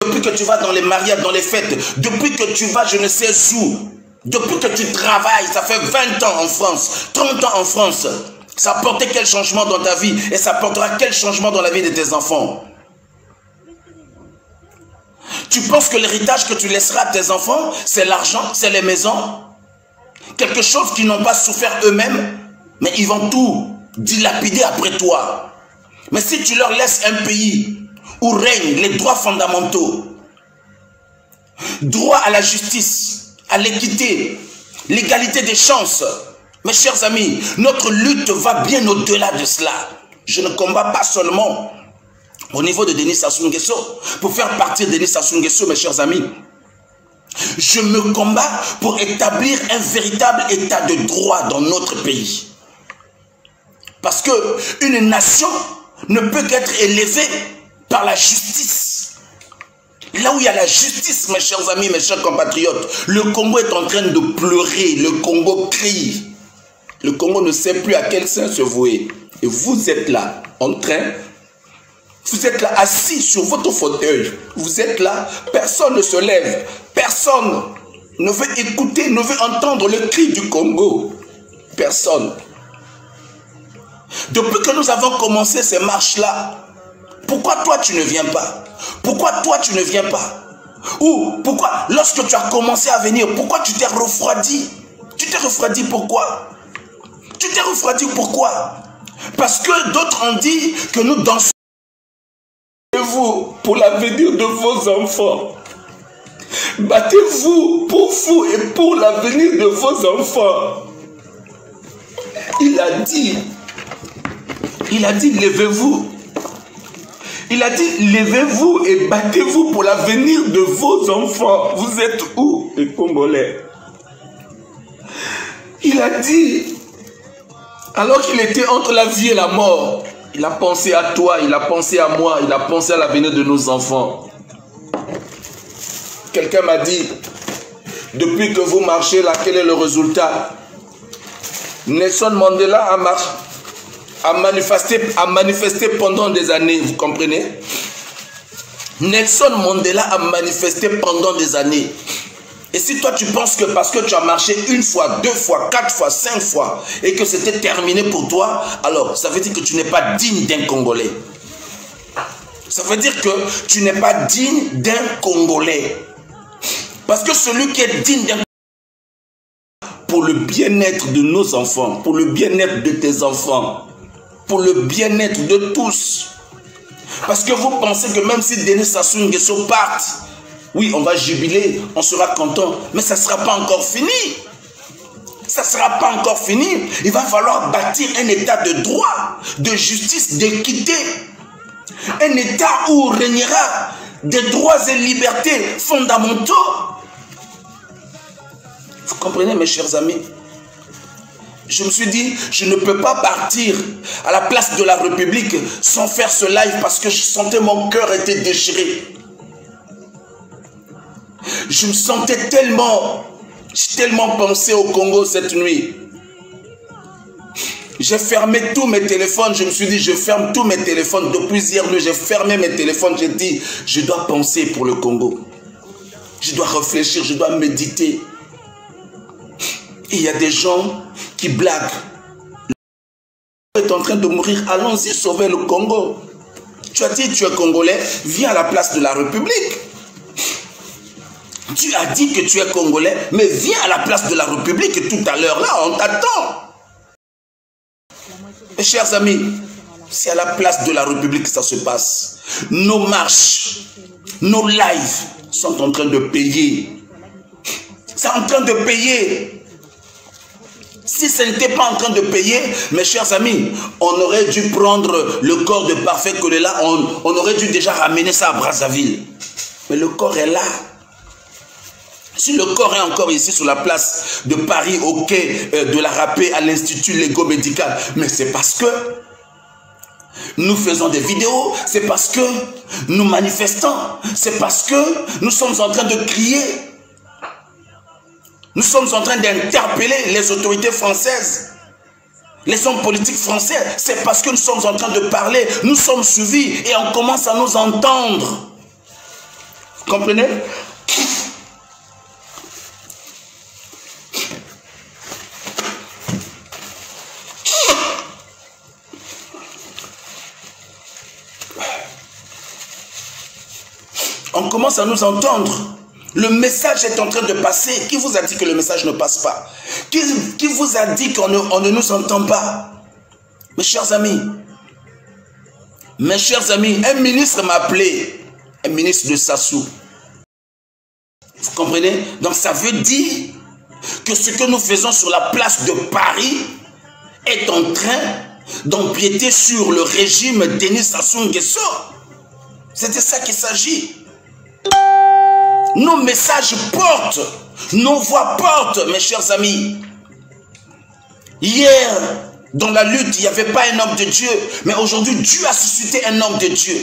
depuis que tu vas dans les mariages, dans les fêtes, depuis que tu vas je ne sais où, depuis que tu travailles, ça fait 20 ans en France, 30 ans en France, ça a apporté quel changement dans ta vie et ça apportera quel changement dans la vie de tes enfants? Tu penses que l'héritage que tu laisseras à tes enfants, c'est l'argent, c'est les maisons? Quelque chose qu'ils n'ont pas souffert eux-mêmes, mais ils vont tout dilapider après toi. Mais si tu leur laisses un pays où règnent les droits fondamentaux, droit à la justice, à l'équité, l'égalité des chances, mes chers amis, notre lutte va bien au-delà de cela. Je ne combats pas seulement au niveau de Denis Sassou Nguesso, pour faire partie de Denis Sassou Nguesso, mes chers amis. Je me combats pour établir un véritable état de droit dans notre pays. Parce que une nation ne peut qu'être élevée par la justice. Là où il y a la justice, mes chers amis, mes chers compatriotes, le Congo est en train de pleurer, le Congo crie. Le Congo ne sait plus à quel sein se vouer. Et vous êtes là, en train, vous êtes là assis sur votre fauteuil. Vous êtes là, personne ne se lève. Personne ne veut écouter, ne veut entendre le cri du Congo. Personne. Depuis que nous avons commencé ces marches-là, pourquoi toi tu ne viens pas? Pourquoi toi tu ne viens pas? Ou pourquoi lorsque tu as commencé à venir, pourquoi tu t'es refroidi? Tu t'es refroidi pourquoi? Tu t'es refroidi pourquoi? Parce que d'autres ont dit que nous dansons vous pour l'avenir de vos enfants. Battez-vous pour vous et pour l'avenir de vos enfants. Il a dit, levez-vous. Il a dit, levez-vous et battez-vous pour l'avenir de vos enfants. Vous êtes où, les Congolais? Il a dit, alors qu'il était entre la vie et la mort, il a pensé à toi, il a pensé à moi, il a pensé à l'avenir de nos enfants. Quelqu'un m'a dit, depuis que vous marchez là, quel est le résultat? Nelson Mandela a manifesté pendant des années, vous comprenez? Nelson Mandela a manifesté pendant des années. Et si toi tu penses que parce que tu as marché une fois, deux fois, 4 fois, 5 fois et que c'était terminé pour toi, alors ça veut dire que tu n'es pas digne d'un Congolais. Ça veut dire que tu n'es pas digne d'un Congolais. Parce que celui qui est digne d'un Congolais, pour le bien-être de nos enfants, pour le bien-être de tes enfants, pour le bien-être de tous. Parce que vous pensez que même si Denis Sassou Nguesso parte, oui, on va jubiler, on sera content, mais ça ne sera pas encore fini. Ça ne sera pas encore fini. Il va falloir bâtir un état de droit, de justice, d'équité. Un état où régnera des droits et libertés fondamentaux. Vous comprenez, mes chers amis? Je me suis dit, je ne peux pas partir à la place de la République sans faire ce live parce que je sentais mon cœur était déchiré. Je me sentais tellement, j'ai tellement pensé au Congo cette nuit. J'ai fermé tous mes téléphones, je me suis dit, je ferme tous mes téléphones. Depuis hier nuit, j'ai fermé mes téléphones, j'ai dit, je dois penser pour le Congo. Je dois réfléchir, je dois méditer. Et il y a des gens qui blaguent. Le Congo est en train de mourir, allons-y sauver le Congo. Tu as dit, tu es Congolais, viens à la place de la République. Tu as dit que tu es Congolais, mais viens à la place de la République tout à l'heure, là, on t'attend. Mes chers amis, c'est à la place de la République que ça se passe. Nos marches, nos lives sont en train de payer. C'est en train de payer. Si ce n'était pas en train de payer, mes chers amis, on aurait dû prendre le corps de Parfait Kolela, on aurait dû déjà ramener ça à Brazzaville. Mais le corps est là. Si le corps est encore ici sur la place de Paris, au quai de la Rapée, à l'Institut Légo-Médical, mais c'est parce que nous faisons des vidéos, c'est parce que nous manifestons, c'est parce que nous sommes en train de crier. Nous sommes en train d'interpeller les autorités françaises, les hommes politiques français. C'est parce que nous sommes en train de parler, nous sommes suivis et on commence à nous entendre. comprenez? On commence à nous entendre. Le message est en train de passer. Qui vous a dit que le message ne passe pas? Qui vous a dit qu'on ne nous entend pas? Mes chers amis, un ministre m'a appelé, un ministre de Sassou. Vous comprenez? Donc ça veut dire que ce que nous faisons sur la place de Paris est en train d'empiéter sur le régime Denis Sassou Nguesso. C'est de ça qu'il s'agit. Nos messages portent, nos voix portent, mes chers amis. Hier, dans la lutte, il n'y avait pas un homme de Dieu, mais aujourd'hui, Dieu a suscité un homme de Dieu.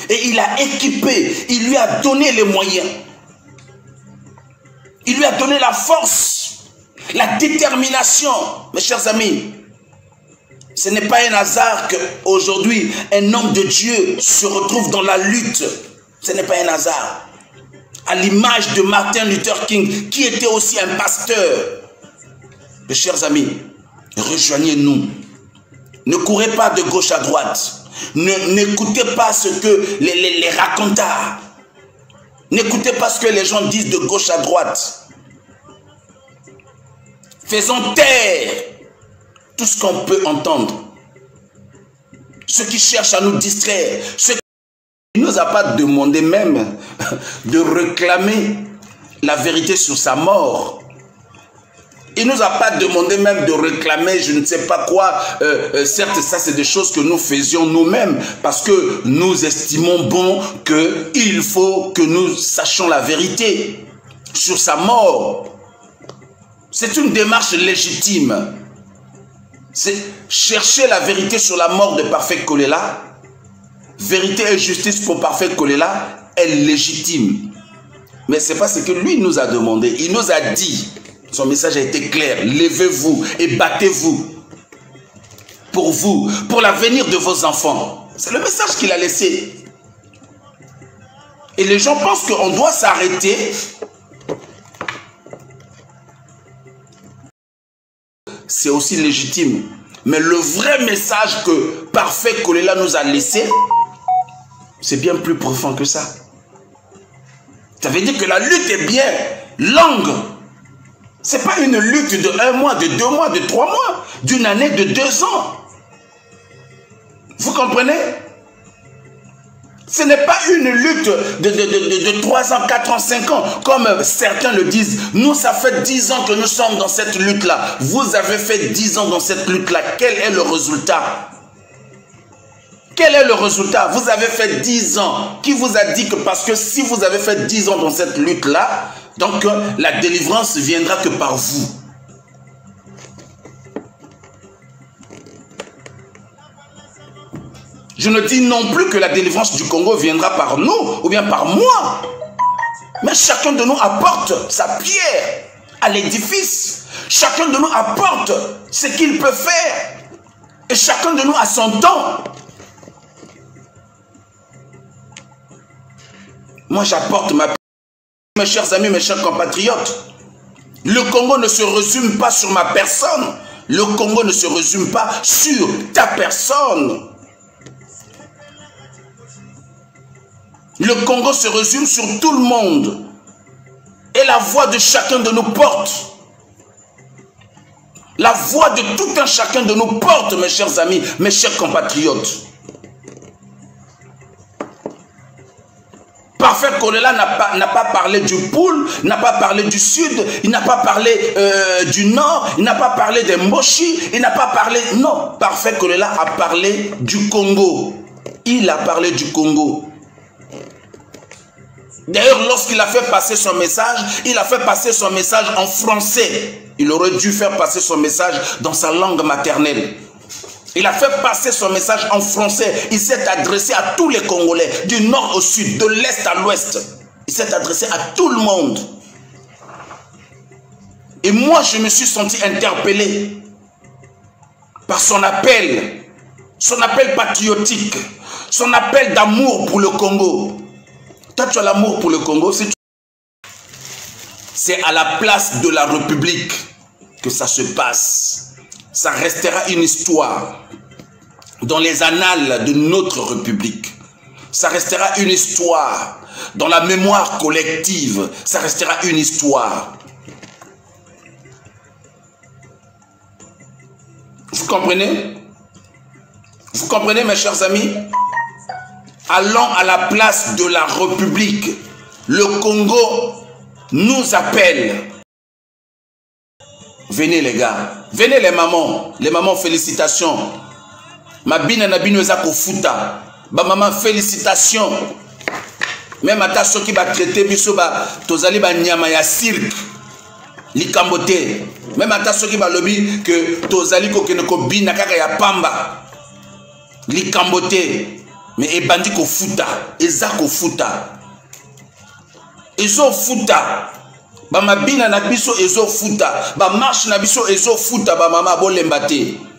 Et il a équipé, il lui a donné les moyens. Il lui a donné la force, la détermination. Mes chers amis, ce n'est pas un hasard qu'aujourd'hui, un homme de Dieu se retrouve dans la lutte. Ce n'est pas un hasard. À l'image de Martin Luther King, qui était aussi un pasteur. Mes chers amis, rejoignez-nous. Ne courez pas de gauche à droite. N'écoutez pas ce que les racontards. N'écoutez pas ce que les gens disent de gauche à droite. Faisons taire tout ce qu'on peut entendre. Ceux qui cherchent à nous distraire, ceux il ne nous a pas demandé même de réclamer la vérité sur sa mort. Il ne nous a pas demandé même de réclamer je ne sais pas quoi. Certes, ça c'est des choses que nous faisions nous-mêmes parce que nous estimons bon qu'il faut que nous sachions la vérité sur sa mort. C'est une démarche légitime. C'est chercher la vérité sur la mort de Parfait Kolela. Vérité et justice pour Parfait Kolela est légitime. Mais ce n'est pas ce que lui nous a demandé. Il nous a dit, son message a été clair, levez-vous et battez-vous pour l'avenir de vos enfants. C'est le message qu'il a laissé. Et les gens pensent qu'on doit s'arrêter. C'est aussi légitime. Mais le vrai message que Parfait Kolela nous a laissé, c'est bien plus profond que ça. Ça veut dire que la lutte est bien longue. Ce n'est pas une lutte de 1 mois, de 2 mois, de 3 mois, d'une année, de 2 ans. Vous comprenez? Ce n'est pas une lutte de 3 ans, 4 ans, 5 ans, comme certains le disent. Nous, ça fait 10 ans que nous sommes dans cette lutte-là. Vous avez fait 10 ans dans cette lutte-là. Quel est le résultat? Quel est le résultat? Vous avez fait 10 ans. Qui vous a dit que parce que si vous avez fait 10 ans dans cette lutte-là, donc la délivrance viendra que par vous? Je ne dis non plus que la délivrance du Congo viendra par nous ou bien par moi. Mais chacun de nous apporte sa pierre à l'édifice. Chacun de nous apporte ce qu'il peut faire. Et chacun de nous a son temps. Moi, j'apporte ma pierre. Mes chers amis, mes chers compatriotes, le Congo ne se résume pas sur ma personne. Le Congo ne se résume pas sur ta personne. Le Congo se résume sur tout le monde. Et la voix de chacun de nous porte. La voix de tout un chacun de nous porte, mes chers amis, mes chers compatriotes. Parfait Kolela n'a pas parlé du Poul, n'a pas parlé du Sud, il n'a pas parlé du Nord, il n'a pas parlé des Moshi, il n'a pas parlé... Non, Parfait Kolela a parlé du Congo. Il a parlé du Congo. D'ailleurs, lorsqu'il a fait passer son message, il a fait passer son message en français. Il aurait dû faire passer son message dans sa langue maternelle. Il a fait passer son message en français. Il s'est adressé à tous les Congolais, du nord au sud, de l'est à l'ouest. Il s'est adressé à tout le monde. Et moi, je me suis senti interpellé par son appel patriotique, son appel d'amour pour le Congo. Toi, tu as l'amour pour le Congo. C'est à la place de la République que ça se passe. Ça restera une histoire dans les annales de notre République. Ça restera une histoire dans la mémoire collective. Ça restera une histoire. Vous comprenez? Vous comprenez, mes chers amis? Allons à la place de la République. Le Congo nous appelle. Venez les gars. Venez les mamans. Les mamans, félicitations. Ma bine na bino eza ko futa. Ba maman, félicitations. Même ata soki ba traiter biso ba tozali ba nyama ya cirque. Likambote. Même ata soki ba lobi que tozali ko kene ko bina kaka ya pamba. Likambote. Mais ebandi ko futa. Eza ko futa. Ezo futa. Ba mabina na biso ezo futa. Ba marche na biso ezo futa. Ba mama bolemba te.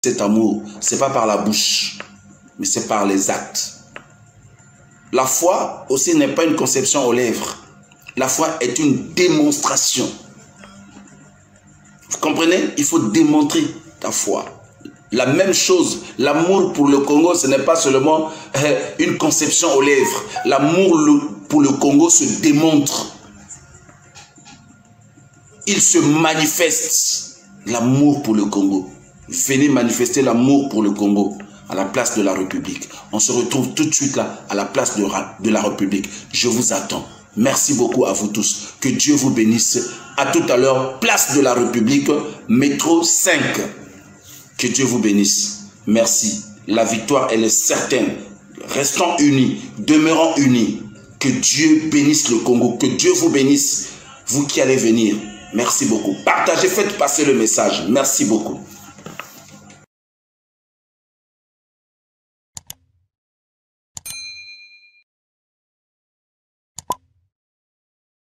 Cet amour, c'est pas par la bouche, mais c'est par les actes. La foi aussi n'est pas une conception aux lèvres. La foi est une démonstration. Vous comprenez? Il faut démontrer ta foi. La même chose, l'amour pour le Congo, ce n'est pas seulement une conception aux lèvres. L'amour pour le Congo se démontre. Il se manifeste. L'amour pour le Congo. Venez manifester l'amour pour le Congo à la place de la République. On se retrouve tout de suite là, à la place de la République. Je vous attends. Merci beaucoup à vous tous. Que Dieu vous bénisse. À tout à l'heure, place de la République, métro 5. Que Dieu vous bénisse. Merci. La victoire, elle est certaine. Restons unis, demeurons unis. Que Dieu bénisse le Congo. Que Dieu vous bénisse. Vous qui allez venir. Merci beaucoup. Partagez, faites passer le message. Merci beaucoup.